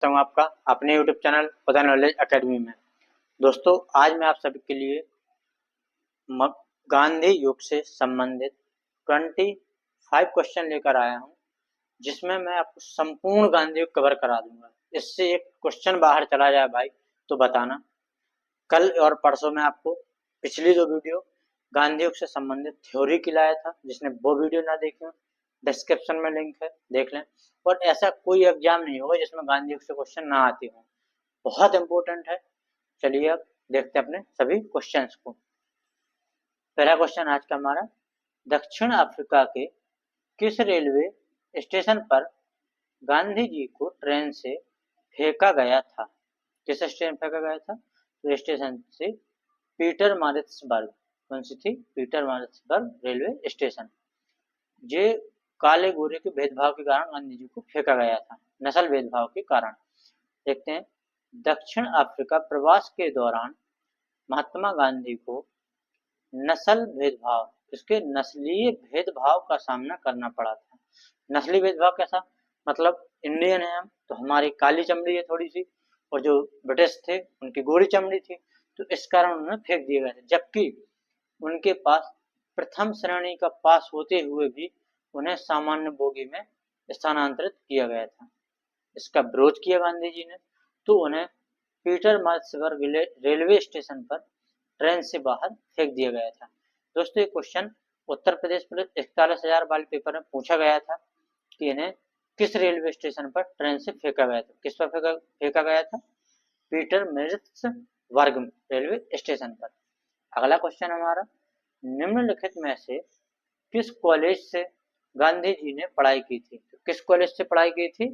करता हूँ आपका अपने यूट्यूब चैनल पता नॉलेज अकेडमी में। दोस्तों, आज मैं आप सभी के लिए गांधी युग से संबंधित 25 क्वेश्चन लेकर आया हूँ, जिसमें मैं आपको संपूर्ण गांधी युग कवर करा दूंगा। इससे एक क्वेश्चन बाहर चला जाए भाई तो बताना। कल और परसों में आपको पिछली दो वीडियो गांधी युग से संबंधित थ्योरी की लाया था, जिसने वो वीडियो ना देखी हो डिस्क्रिप्शन में लिंक है, देख लें। और ऐसा कोई एग्जाम नहीं होगा जिसमें गांधी युग से क्वेश्चन ना आते हो, बहुत इंपॉर्टेंट है। चलिए अब देखते हैं अपने सभी क्वेश्चंस को। पहला क्वेश्चन आज का हमारा, दक्षिण अफ्रीका के किस रेलवे स्टेशन पर गांधी जी को ट्रेन से फेंका गया था? किस स्टेशन फेंका गया था? तो स्टेशन से पीटर मारिट्सबर्ग। कौन सी थी? Pietermaritzburg railway station. ये काले गोरे के भेदभाव के कारण गांधी जी को फेंका गया था, नस्ल भेदभाव के कारण। देखते हैं, दक्षिण अफ्रीका प्रवास के दौरान महात्मा गांधी को नस्ल भेदभाव, इसके नस्लीय भेदभाव का सामना करना पड़ा था। नस्ली भेदभाव कैसा? मतलब इंडियन है हम तो हमारी काली चमड़ी है थोड़ी सी, और जो ब्रिटिश थे उनकी गोरी चमड़ी थी, तो इस कारण उन्हें फेंक दिए गए थे। जबकि उनके पास प्रथम श्रेणी का पास होते हुए भी उन्हें सामान्य बोगी में स्थानांतरित किया गया था। इसका विरोध किया गांधी जी ने, तो उन्हें पीटर मार्ट्सबर्ग रेलवे स्टेशन पर ट्रेन से बाहर फेंक दिया गया था। दोस्तों, ये क्वेश्चन उत्तर प्रदेश पुलिस 41,000 वाले पेपर में पूछा गया था कि इन्हें किस रेलवे स्टेशन पर ट्रेन से फेंका गया था। किस पर फेंका गया था? पीटर मार्ट्सबर्ग रेलवे स्टेशन पर। अगला क्वेश्चन हमारा, निम्नलिखित में से किस कॉलेज से गांधी जी ने पढ़ाई की थी? तो किस कॉलेज से पढ़ाई की थी?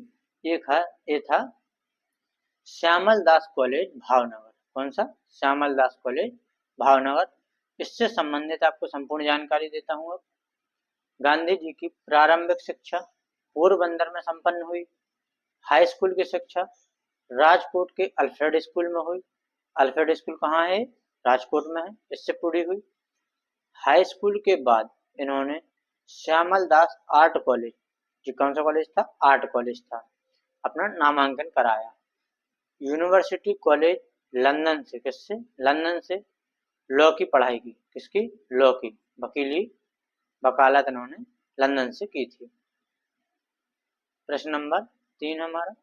ये था श्यामल दास कॉलेज भावनगर। कौन सा? श्यामल दास कॉलेज भावनगर। इससे संबंधित आपको संपूर्ण जानकारी देता हूँ। अब गांधी जी की प्रारंभिक शिक्षा पोरबंदर में संपन्न हुई। हाई स्कूल की शिक्षा राजकोट के अल्फ्रेड स्कूल में हुई। अल्फ्रेड स्कूल कहाँ है? राजकोट में है, इससे पूरी हुई। हाई स्कूल के बाद इन्होंने श्यामल दास आर्ट कॉलेज, जो कौन सा कॉलेज था? आर्ट कॉलेज था, अपना नामांकन कराया। यूनिवर्सिटी कॉलेज लंदन से, किससे? लंदन से लॉ की पढ़ाई की। किसकी? लॉ की, वकीली वकालत इन्होंने लंदन से की थी। प्रश्न नंबर 3 हमारा,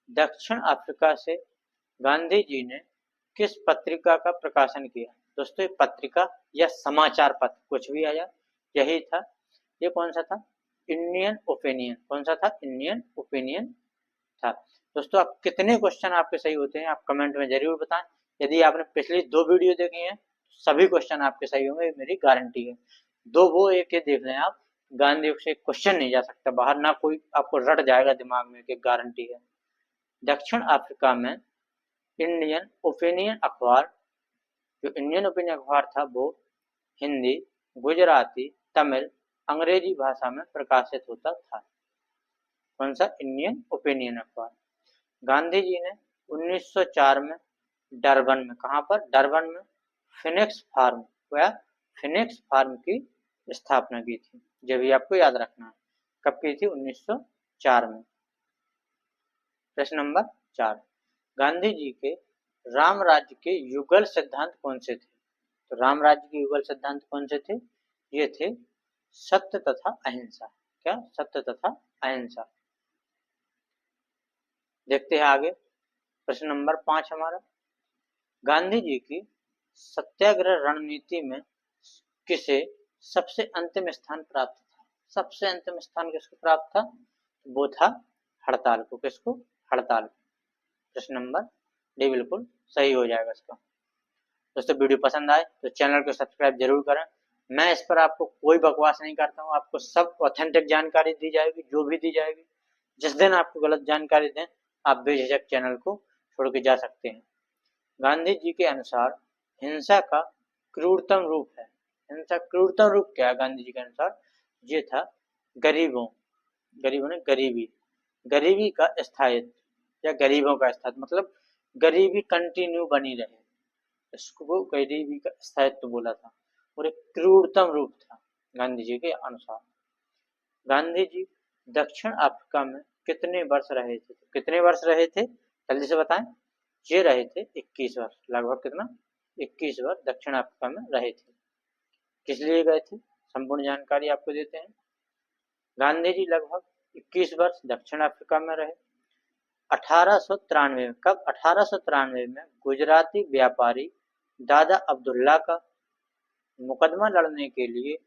दक्षिण अफ्रीका से गांधी जी ने किस पत्रिका का प्रकाशन किया? दोस्तों, ये पत्रिका या समाचार पत्र कुछ भी आया, यही था। ये कौन सा था? Indian opinion. कौन सा था? इंडियन ओपिनियन था। दोस्तों, आप कितने क्वेश्चन आपके सही होते हैं आप कमेंट में जरूर बताएं। यदि आपने पिछली दो वीडियो देखी हैं, सभी क्वेश्चन आपके सही होंगे, मेरी गारंटी है। दो वो एक ये देख लें आप, गांधी युग से क्वेश्चन नहीं जा सकता बाहर, ना कोई आपको रट जाएगा दिमाग में, कि गारंटी है। दक्षिण अफ्रीका में इंडियन ओपिनियन अखबार, जो इंडियन ओपिनियन अखबार था वो हिंदी, गुजराती, तमिल, अंग्रेजी भाषा में प्रकाशित होता था। कौन सा? इंडियन ओपिनियन अखबार। गांधी जी ने 1904 में डरबन में, कहाँ पर? डरबन में फिनिक्स फार्म, क्या? फिनिक्स फार्म की स्थापना की थी। जब भी आपको याद रखना है, कब की थी? 1904 में। प्रश्न नंबर 4, गांधी जी के राम राज्य के युगल सिद्धांत कौन से थे? तो राम राज्य के युगल सिद्धांत कौन से थे? ये थे सत्य तथा अहिंसा। क्या? सत्य तथा अहिंसा। देखते हैं आगे, प्रश्न नंबर 5 हमारा, गांधी जी की सत्याग्रह रणनीति में किसे सबसे अंतिम स्थान प्राप्त था? सबसे अंतिम स्थान किसको प्राप्त था? वो था हड़ताल को। किसको? हड़ताल। प्रश्न नंबर डी बिल्कुल सही हो जाएगा इसका। दोस्तों, वीडियो पसंद आए तो चैनल को सब्सक्राइब जरूर करें। मैं इस पर आपको कोई बकवास नहीं करता हूँ, आपको सब ऑथेंटिक जानकारी दी जाएगी, जो भी दी जाएगी। जिस दिन आपको गलत जानकारी दें, आप बेझिझक चैनल को छोड़ के जा सकते हैं। गांधी जी के अनुसार हिंसा का क्रूरतम रूप है। हिंसा क्रूरतम रूप क्या है गांधी जी के अनुसार? ये था गरीबों ने गरीबी का स्थायित्व, या गरीबों का स्थायित्व, मतलब गरीबी कंटिन्यू बनी रहे, इसको गरीबी का स्थायित्व बोला था। और एक क्रूरतम रूप था गांधी जी के अनुसार। गांधी जी दक्षिण अफ्रीका में कितने वर्ष रहे थे? तो कितने वर्ष रहे थे जल्दी से बताएं। ये रहे थे 21 वर्ष, लगभग कितना 21 वर्ष दक्षिण अफ्रीका में रहे थे। किस लिए गए थे संपूर्ण जानकारी आपको देते हैं। गांधी जी लगभग 21 वर्ष दक्षिण अफ्रीका में रहे। 1893 में, कब 1893 में गुजराती व्यापारी दादा अब्दुल्ला का मुकदमा लड़ने के लिए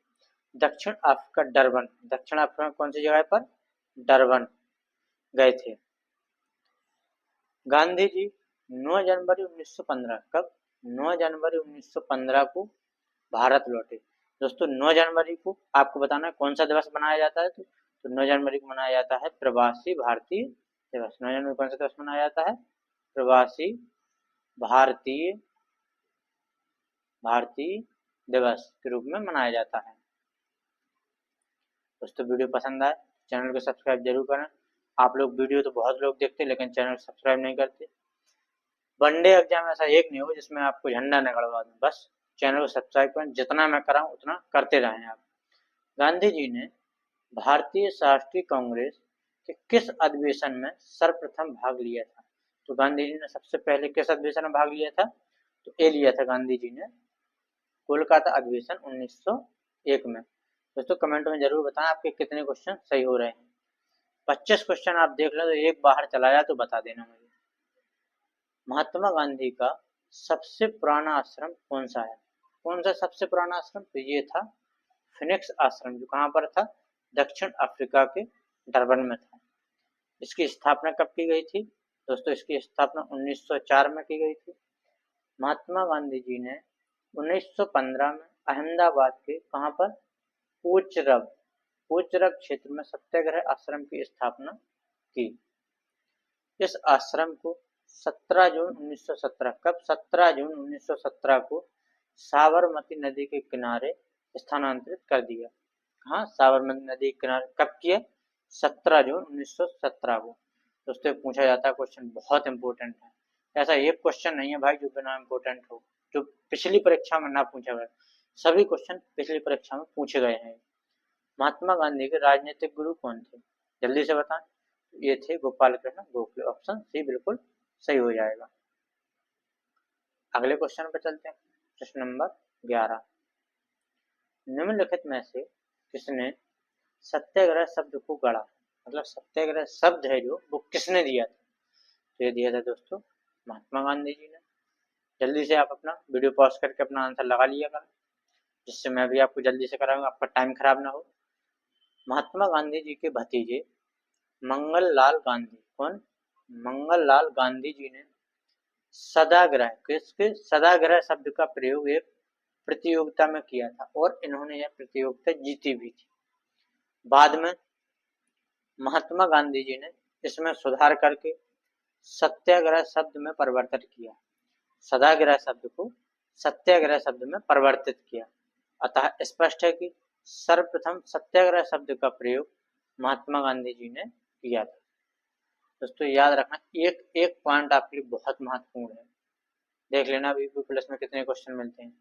दक्षिण अफ्रीका डरबन, दक्षिण अफ्रीका में कौन सी जगह पर डरबन गए थे। गांधी जी 9 जनवरी 1915, कब 9 जनवरी 1915 को भारत लौटे। दोस्तों 9 जनवरी को आपको बताना है कौन सा दिवस मनाया जाता है। तो 9 जनवरी को मनाया जाता है प्रवासी भारतीय दिवस। 9 जनवरी कौन सा दिवस मनाया जाता है? प्रवासी भारतीय दिवस के रूप में मनाया जाता है। दोस्तों वीडियो पसंद आए चैनल को सब्सक्राइब जरूर करें। आप लोग वीडियो तो बहुत लोग देखते हैं लेकिन चैनल सब्सक्राइब नहीं करते। वनडे एग्जाम ऐसा एक नहीं हो जिसमें आपको झंडा न गड़वा दूं। बस चैनल को सब्सक्राइब करें, जितना मैं कराऊं उतना करते रहें आप। गांधी जी ने भारतीय राष्ट्रीय कांग्रेस के किस अधिवेशन में सर्वप्रथम भाग लिया था? तो गांधी जी ने सबसे पहले किस अधिवेशन में भाग लिया था? तो ये लिया था गांधी जी ने कोलकाता अधिवेशन 1901 में। दोस्तों कमेंट में जरूर बताएं आपके कितने क्वेश्चन सही हो रहे हैं। 25 क्वेश्चन आप देख लें तो एक बाहर चला जाए तो बता देना मुझे। महात्मा गांधी का सबसे पुराना आश्रम कौन सा है? कौन सा सबसे पुराना आश्रम? तो ये था फिनिक्स आश्रम, जो कहाँ पर था? दक्षिण अफ्रीका के डरबन में था। इसकी स्थापना कब की गई थी? दोस्तों इसकी स्थापना 1904 में की गई थी। महात्मा गांधी जी ने 1915 में अहमदाबाद के कहाँ पर कोचरब क्षेत्र में सत्याग्रह आश्रम की स्थापना की। इस आश्रम को 17 जून 1917, कब 17 जून 1917 को साबरमती नदी के किनारे स्थानांतरित कर दिया। हाँ, साबरमती नदी के किनारे कब किया? 17 जून 1917 को। दोस्तों पूछा जाता है क्वेश्चन, बहुत इंपॉर्टेंट है। ऐसा एक क्वेश्चन नहीं है भाई जो बिना इंपॉर्टेंट हो, जो पिछली परीक्षा में ना पूछा गया। सभी क्वेश्चन पिछली परीक्षा में पूछे गए हैं। महात्मा गांधी के राजनीतिक गुरु कौन थे? जल्दी से बताएं। ये थे गोपाल कृष्ण गोखले। ऑप्शन सी बिल्कुल सही हो जाएगा। अगले क्वेश्चन पर चलते हैं। प्रश्न नंबर 11। निम्नलिखित में से किसने सत्याग्रह शब्द को गढ़ा? मतलब सत्याग्रह शब्द है जो वो किसने दिया था? तो ये दिया था दोस्तों महात्मा गांधी जी ने। जल्दी से आप अपना वीडियो पॉज करके अपना आंसर लगा लिया करें, जिससे मैं भी आपको जल्दी से कराऊंगा, आपका टाइम खराब ना हो। महात्मा गांधी जी के भतीजे मंगल लाल गांधी, कौन? मंगल लाल गांधी जी ने सदाग्रह, किसके? सदाग्रह शब्द का प्रयोग एक प्रतियोगिता में किया था और इन्होंने यह प्रतियोगिता जीती भी थी। बाद में महात्मा गांधी जी ने इसमें सुधार करके सत्याग्रह शब्द में परिवर्तित किया। सदाग्रह शब्द को सत्याग्रह शब्द में परिवर्तित किया। अतः स्पष्ट है कि सर्वप्रथम सत्याग्रह शब्द का प्रयोग महात्मा गांधी जी ने किया था। दोस्तों याद रखना, एक एक पॉइंट आपके लिए बहुत महत्वपूर्ण है। देख लेना वीपी प्लस में कितने क्वेश्चन मिलते हैं।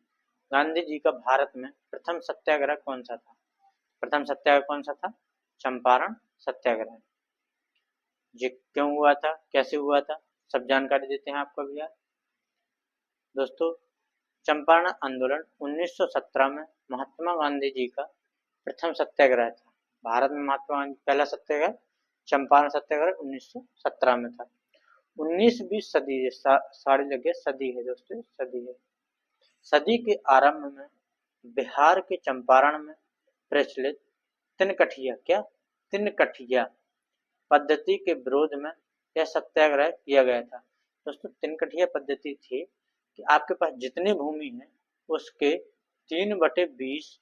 गांधी जी का भारत में प्रथम सत्याग्रह कौन सा था? प्रथम सत्याग्रह कौन सा था? चंपारण सत्याग्रह। ये क्यों हुआ था, कैसे हुआ था, सब जानकारी देते हैं आपको भैया। दोस्तों चंपारण आंदोलन 1917 में महात्मा गांधी जी का प्रथम सत्याग्रह था। भारत में महात्मा गांधी पहला सत्याग्रह चंपारण सत्याग्रह 1917 में था। 19वीं सदी, सारी जगह सदी है दोस्तों, सदी है। सदी के आरंभ में बिहार के चंपारण में प्रचलित तिनकठिया, क्या? तिनकठिया पद्धति के विरोध में यह सत्याग्रह किया गया था। दोस्तों तिनकठिया पद्धति थी कि आपके पास जितनी भूमि है उसके 3/20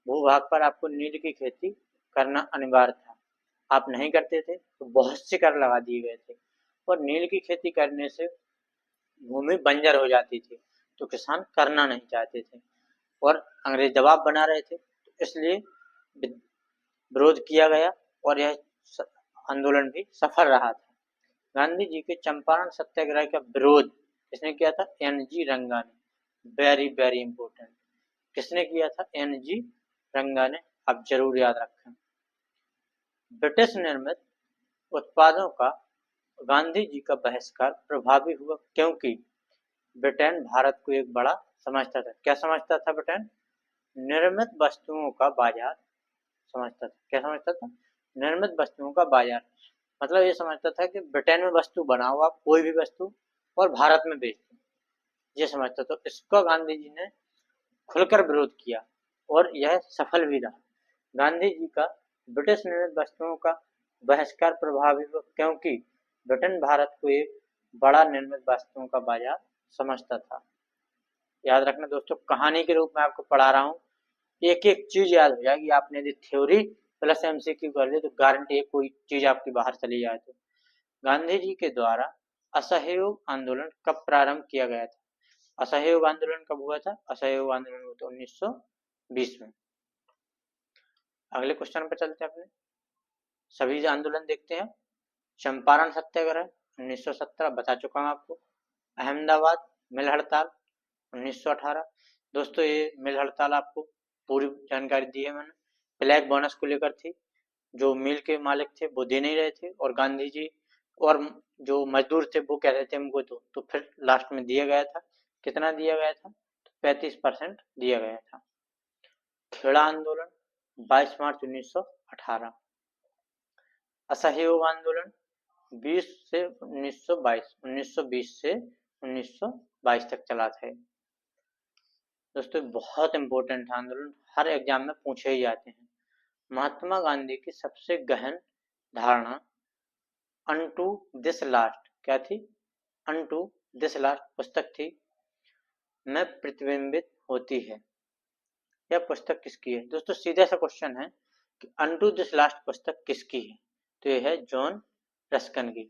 भूभाग पर आपको नील की खेती करना अनिवार्य था। आप नहीं करते थे तो बहुत से कर लगा दिए गए थे और नील की खेती करने से भूमि बंजर हो जाती थी, तो किसान करना नहीं चाहते थे और अंग्रेज दबाव बना रहे थे, तो इसलिए विरोध किया गया और यह आंदोलन भी सफल रहा था। गांधी जी के चंपारण सत्याग्रह का विरोध किसने किया था? एन.जी. रंगा ने। वेरी वेरी इंपॉर्टेंट, किसने किया था? एन.जी. रंगा ने। आप जरूर याद रखें। ब्रिटिश निर्मित उत्पादों का गांधी जी का बहिष्कार प्रभावी हुआ क्योंकि ब्रिटेन भारत को एक बड़ा समझता था। क्या समझता था ब्रिटेन? निर्मित वस्तुओं का बाजार समझता था। क्या समझता था? निर्मित वस्तुओं का बाजार। मतलब ये समझता था कि ब्रिटेन में वस्तु बनाओ आप कोई भी वस्तु और भारत में बेच दो, ये समझता। तो इसका गांधी जी ने खुलकर विरोध किया और यह सफल भी रहा। गांधी जी का ब्रिटिश निर्मित वस्तुओं का बहिष्कार प्रभावी हुआ क्योंकि ब्रिटेन भारत को एक बड़ा निर्मित वस्तुओं का बाजार समझता था। याद रखना दोस्तों, कहानी के रूप में आपको पढ़ा रहा हूँ, एक एक चीज याद हो जाएगी। आपने यदि थ्योरी प्लस एमसीक्यू कर ली तो गारंटी है कोई चीज आपकी बाहर चली जाए। तो गांधी जी के द्वारा असहयोग आंदोलन कब प्रारंभ किया गया था? असहयोग आंदोलन कब हुआ था? असहयोग आंदोलन हुआ था 1920 में। अगले क्वेश्चन पर चलते हैं अपने। सभी आंदोलन देखते हैं। चंपारण सत्याग्रह 1917 बता चुका हूं आपको। अहमदाबाद मिल हड़ताल 1918। दोस्तों ये मिल हड़ताल आपको पूरी जानकारी दी है मैंने। ब्लैक बोनस को लेकर थी, जो मिल के मालिक थे वो दे नहीं रहे थे और गांधी जी और जो मजदूर थे वो कह रहे थे हमको तो फिर लास्ट में दिया गया था। कितना दिया गया था? 35% दिया गया था। खेड़ा आंदोलन 22 मार्च 1918। असहयोग आंदोलन 20 से 1922 1920 से 1922 तक चला था। दोस्तों बहुत इंपॉर्टेंट आंदोलन, हर एग्जाम में पूछे ही जाते हैं। महात्मा गांधी की सबसे गहन धारणा अनटू दिस लास्ट क्या थी? अनटू दिस लास्ट पुस्तक थी में प्रतिबिंबित होती है। यह पुस्तक किसकी है? दोस्तों सीधा सा क्वेश्चन है कि अनटू दिस लास्ट पुस्तक किसकी है? तो यह है जॉन रस्किन की।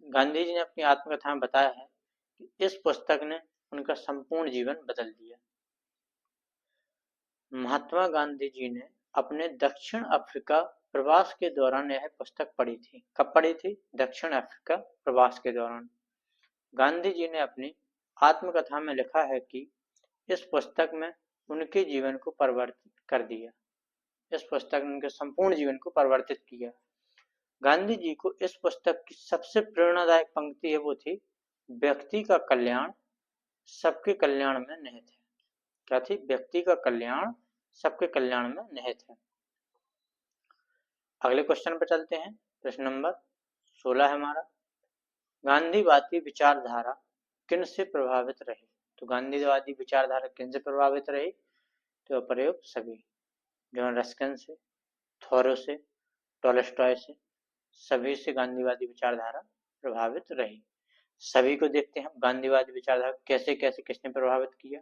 गांधी जी ने अपनी आत्मकथा में बताया है कि इस पुस्तक ने उनका संपूर्ण जीवन बदल दिया। महात्मा गांधी जी ने अपने दक्षिण अफ्रीका प्रवास के दौरान यह पुस्तक पढ़ी थी। कब पढ़ी थी? दक्षिण अफ्रीका प्रवास के दौरान। गांधी जी ने अपनी आत्मकथा में लिखा है कि इस पुस्तक में उनके जीवन को परिवर्तित कर दिया। इस पुस्तक ने उनके संपूर्ण जीवन को परिवर्तित किया। गांधी जी को इस पुस्तक की सबसे प्रेरणादायक पंक्ति है वो थी, व्यक्ति का कल्याण सबके कल्याण में निहित है। क्या थी? व्यक्ति का कल्याण सबके कल्याण में निहित है। अगले क्वेश्चन पर चलते हैं। प्रश्न नंबर 16 है हमारा, गांधीवादी विचारधारा किन से प्रभावित रही? तो गांधीवादी विचारधारा किन से प्रभावित रही? तो प्रयोग सभी, जॉन रस्किन से, थोरो से, टॉलस्टॉय से, सभी से गांधीवादी विचारधारा प्रभावित रही। सभी को देखते हैं गांधीवादी विचारधारा कैसे कैसे किसने प्रभावित किया।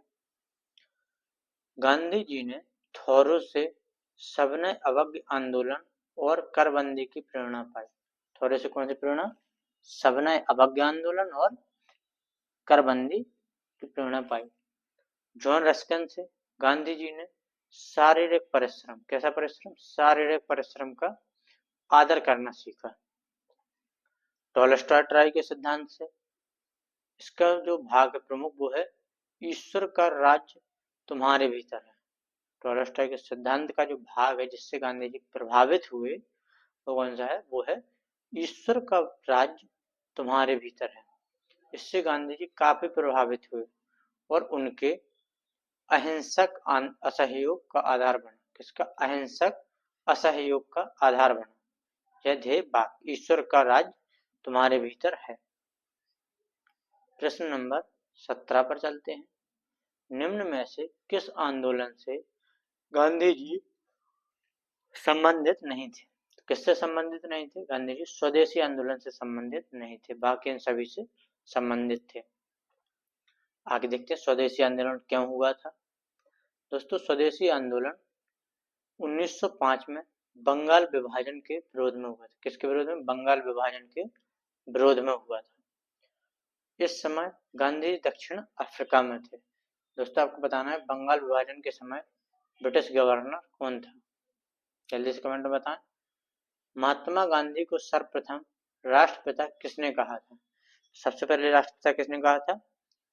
गांधी जी ने थोरो से सविनय अवज्ञा आंदोलन और करबंदी की प्रेरणा पाई। थोरो से कौन सी प्रेरणा? सविनय अवज्ञा आंदोलन और करबंदी की प्रेरणा पाई। जॉन रस्किन से गांधी जी ने शारीरिक परिश्रम, कैसा परिश्रम? शारीरिक परिश्रम का आदर करना सीखा। टॉलस्टॉय के सिद्धांत से इसका जो भाग है प्रमुख वो है, ईश्वर का राज्य तुम्हारे भीतर है। टॉलस्टॉय के सिद्धांत का जो भाग है जिससे गांधी जी प्रभावित हुए वो कौन सा है? वो है ईश्वर का राज्य तुम्हारे भीतर है। इससे गांधी जी काफी प्रभावित हुए और उनके अहिंसक असहयोग का आधार बना। किसका? अहिंसक असहयोग का आधार बना। यह ध्येय वाक्य ईश्वर का राज्य तुम्हारे भीतर है। प्रश्न नंबर 17 पर चलते हैं। निम्न में से किस आंदोलन से गांधी जी संबंधित नहीं थे? तो किससे संबंधित नहीं थे? गांधी जी स्वदेशी आंदोलन से संबंधित नहीं थे, बाकी इन सभी से संबंधित थे। आगे देखते हैं स्वदेशी आंदोलन क्यों हुआ था। दोस्तों स्वदेशी आंदोलन 1905 में बंगाल विभाजन के विरोध में हुआ था। किसके विरोध में? बंगाल विभाजन के विरोध में हुआ था। इस समय गांधी दक्षिण अफ्रीका में थे। दोस्तों आपको बताना है बंगाल विभाजन के समय ब्रिटिश गवर्नर कौन था? जल्दी से कमेंट में बताएं। महात्मा गांधी को सर्वप्रथम राष्ट्रपिता किसने कहा था? सबसे पहले राष्ट्रपिता किसने कहा था?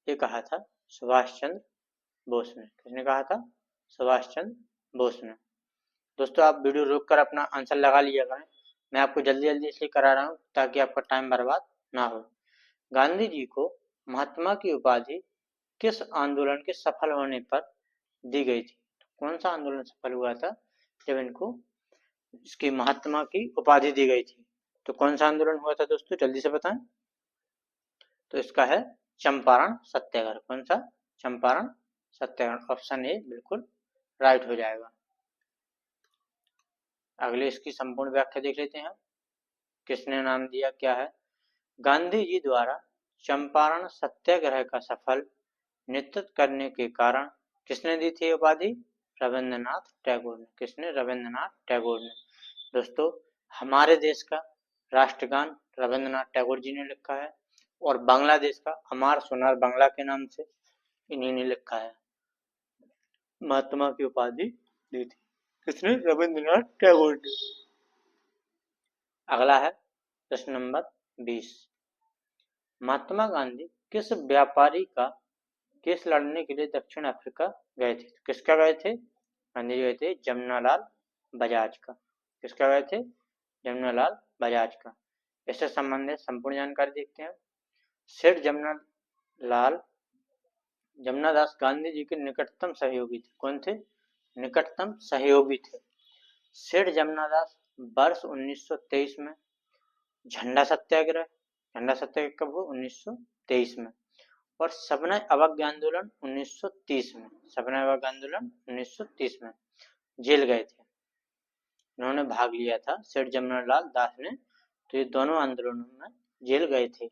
ये कहा था सुभाष चंद्र बोस ने। किसने कहा था? सुभाष चंद्र बोस ने। दोस्तों आप वीडियो रोक कर अपना आंसर लगा लिया करें मैं आपको जल्दी जल्दी इसलिए करा रहा हूँ ताकि आपका टाइम बर्बाद ना हो। गांधी जी को महात्मा की उपाधि किस आंदोलन के सफल होने पर दी गई थी? कौन सा आंदोलन सफल हुआ था जब इनको इसकी महात्मा की उपाधि दी गई थी? तो कौन सा आंदोलन हुआ था दोस्तों, जल्दी से बताएं। तो इसका है चंपारण सत्याग्रह। कौन सा? चंपारण सत्याग्रह। ऑप्शन ए बिल्कुल राइट हो जाएगा। अगले इसकी संपूर्ण व्याख्या देख लेते हैं। किसने नाम दिया, क्या है? गांधी जी द्वारा चंपारण सत्याग्रह का सफल नेतृत्व करने के कारण किसने दी थी उपाधि? रविंद्रनाथ टैगोर ने। किसने? रविंद्रनाथ टैगोर ने। दोस्तों, हमारे देश का राष्ट्रगान रविंद्रनाथ टैगोर जी ने लिखा है और बांग्लादेश का अमार सोनार बांग्ला के नाम से इन्हीं ने लिखा है। महात्मा की उपाधि दी थी किसने? रविंद्रनाथ टैगोर ने। अगला है प्रश्न नंबर 20। महात्मा गांधी किस व्यापारी का केस लड़ने के लिए दक्षिण अफ्रीका गए थे? किसका गए थे? गांधी जी गए थे जमनालाल बजाज का। किसका गए थे? जमनालाल बजाज का। इससे संबंधित संपूर्ण जानकारी देखते हैं। सेठ जमनादास गांधी जी के निकटतम सहयोगी थे। कौन थे? निकटतम सहयोगी थे। सेठ जमनादास वर्ष 1923 में झंडा सत्याग्रह कब हुआ? 1923 में। और सविनय अवज्ञा आंदोलन 1930 में। सविनय अवज्ञा आंदोलन 1930 में जेल गए थे। उन्होंने भाग लिया था सेठ जमनालाल दास ने, तो ये दोनों आंदोलनों में जेल गए थे।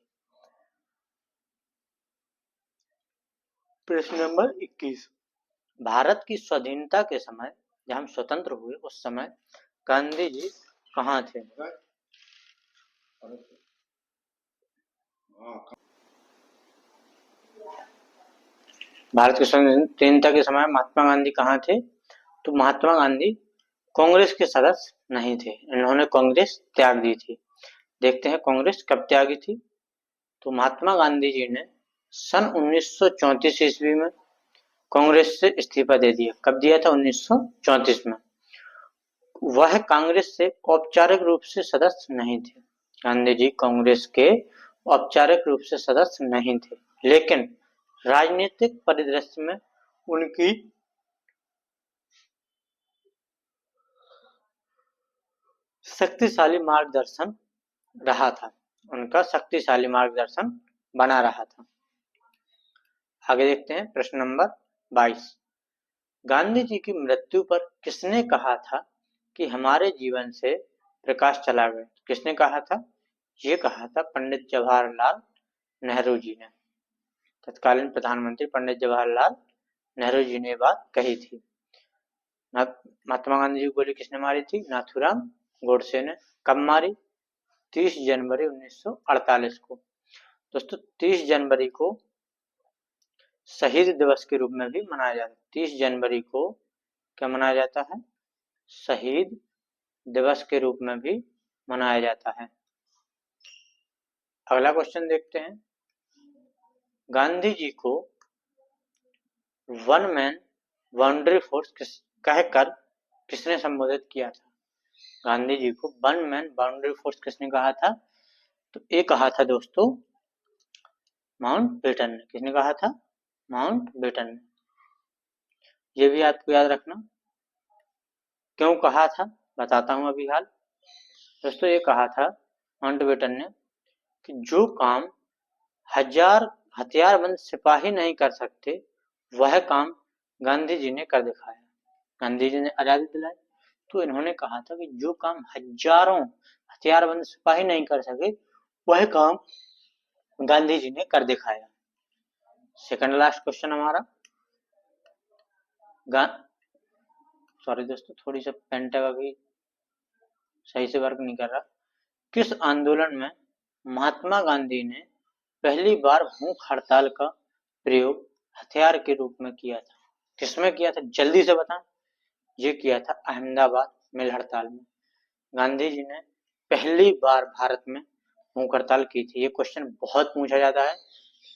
प्रश्न नंबर 21। भारत की स्वाधीनता के समय, जब हम स्वतंत्र हुए उस समय गांधी जी कहाँ थे? भारत की स्वाधीनता के समय महात्मा गांधी कहाँ थे? तो महात्मा गांधी कांग्रेस के सदस्य नहीं थे। इन्होंने कांग्रेस त्याग दी थी। देखते हैं कांग्रेस कब त्यागी थी। तो महात्मा गांधी जी ने सन 1934 ईस्वी में कांग्रेस से इस्तीफा दे दिया। कब दिया था? 1934 में। वह कांग्रेस से औपचारिक रूप से सदस्य नहीं थे। गांधी जी कांग्रेस के औपचारिक रूप से सदस्य नहीं थे, लेकिन राजनीतिक परिदृश्य में उनकी शक्तिशाली मार्गदर्शन रहा था। उनका शक्तिशाली मार्गदर्शन बना रहा था। आगे देखते हैं प्रश्न नंबर 22। गांधी जी की मृत्यु पर किसने कहा था कि हमारे जीवन से प्रकाश चला गया? किसने कहा था? ये कहा था पंडित जवाहरलाल नेहरू जी ने। तत्कालीन प्रधानमंत्री पंडित जवाहरलाल नेहरू जी ने बात कही थी। महात्मा गांधी जी को गोली किसने मारी थी? नाथूराम गोडसे ने। कब मारी? 30 जनवरी 1948 को। दोस्तों, 30 जनवरी को शहीद दिवस के रूप में भी मनाया जाता है। 30 जनवरी को क्या मनाया जाता है? शहीद दिवस के रूप में भी मनाया जाता है। अगला क्वेश्चन देखते हैं। गांधी जी को वन मैन बाउंड्री फोर्स कहकर किसने संबोधित किया था? गांधी जी को वन मैन बाउंड्री फोर्स किसने कहा था? तो ये कहा था दोस्तों माउंटबेटन ने। किसने कहा था? माउंटबेटन ने। ये भी आपको याद रखना। क्यों कहा था बताता हूं अभी हाल। दोस्तों, ये कहा था माउंटबेटन ने कि जो काम हथियारबंद सिपाही नहीं कर सकते, वह काम गांधी जी ने कर दिखाया। गांधी जी ने आजादी दिलाई, तो इन्होंने कहा था कि जो काम हजारों हथियारबंद सिपाही नहीं कर सके, वह काम गांधी जी ने कर दिखाया। सेकंड लास्ट क्वेश्चन हमारा। सॉरी दोस्तों, थोड़ी सा पेन टैब अभी सही से वर्क नहीं कर रहा। किस आंदोलन में महात्मा गांधी ने पहली बार भूख हड़ताल का प्रयोग हथियार के रूप में किया था? किसमें किया था? जल्दी से बताएं। ये किया था अहमदाबाद मिल हड़ताल में। गांधी जी ने पहली बार भारत में भूख हड़ताल की थी। ये क्वेश्चन बहुत पूछा जाता है।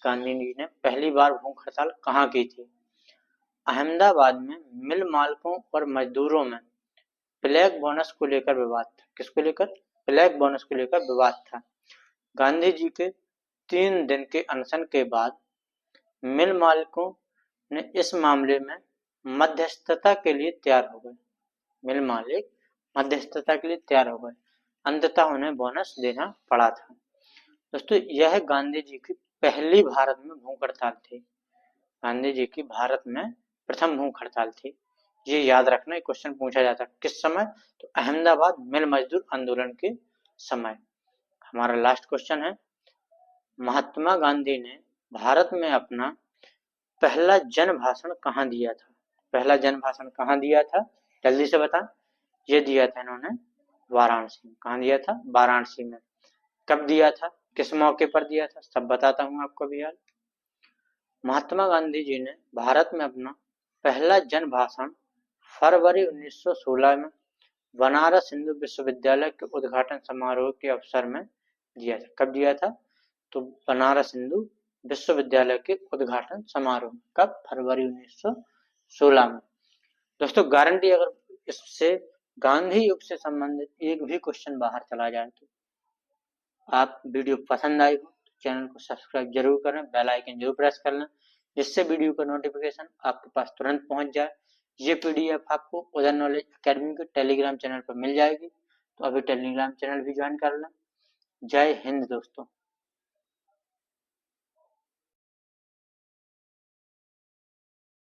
गांधी जी ने पहली बार भूख हड़ताल कहाँ की थी? अहमदाबाद में मिल मालिकों और मजदूरों में ब्लैक बोनस को लेकर विवाद था। किसको लेकर? ब्लैक बोनस को लेकर विवाद था। गांधी जी के 3 दिन के अनशन के बाद मिल मालिकों ने इस मामले में मध्यस्थता के लिए तैयार हो गए। मिल मालिक मध्यस्थता के लिए तैयार हो गए। अंततः उन्हें बोनस देना पड़ा था। दोस्तों, यह गांधी जी की पहली भारत में भूख हड़ताल थी। गांधी जी की भारत में प्रथम भूख हड़ताल थी। ये याद रखना, एक क्वेश्चन पूछा जाता है किस समय, तो अहमदाबाद मिल मजदूर आंदोलन के समय। हमारा लास्ट क्वेश्चन है, महात्मा गांधी ने भारत में अपना पहला जन भाषण कहाँ दिया था? पहला जन भाषण कहाँ दिया था, जल्दी से बता। ये दिया था इन्होंने वाराणसी में। कहाँ दिया था? वाराणसी में। कब दिया था, किस मौके पर दिया था, सब बताता हूँ आपको भी यार। महात्मा गांधी जी ने भारत में अपना पहला जन भाषण फरवरी 1916 में बनारस हिंदू विश्वविद्यालय के उद्घाटन समारोह के अवसर में दिया था। कब दिया था? तो बनारस हिंदू विश्वविद्यालय के उद्घाटन समारोह। कब? फरवरी 1916 में। दोस्तों, गारंटी अगर इससे गांधी युग से संबंधित एक भी क्वेश्चन बाहर चला जाए तो आप वीडियो पसंद आई हो तो चैनल को सब्सक्राइब जरूर करें, बेल आइकन जरूर प्रेस कर लें, जिससे वीडियो का नोटिफिकेशन आपके पास तुरंत पहुंच जाए। ये पीडीएफ आपको उदय नॉलेज एकेडमी के टेलीग्राम चैनल पर मिल जाएगी, तो अभी टेलीग्राम चैनल भी ज्वाइन कर लें। जय हिंद दोस्तों।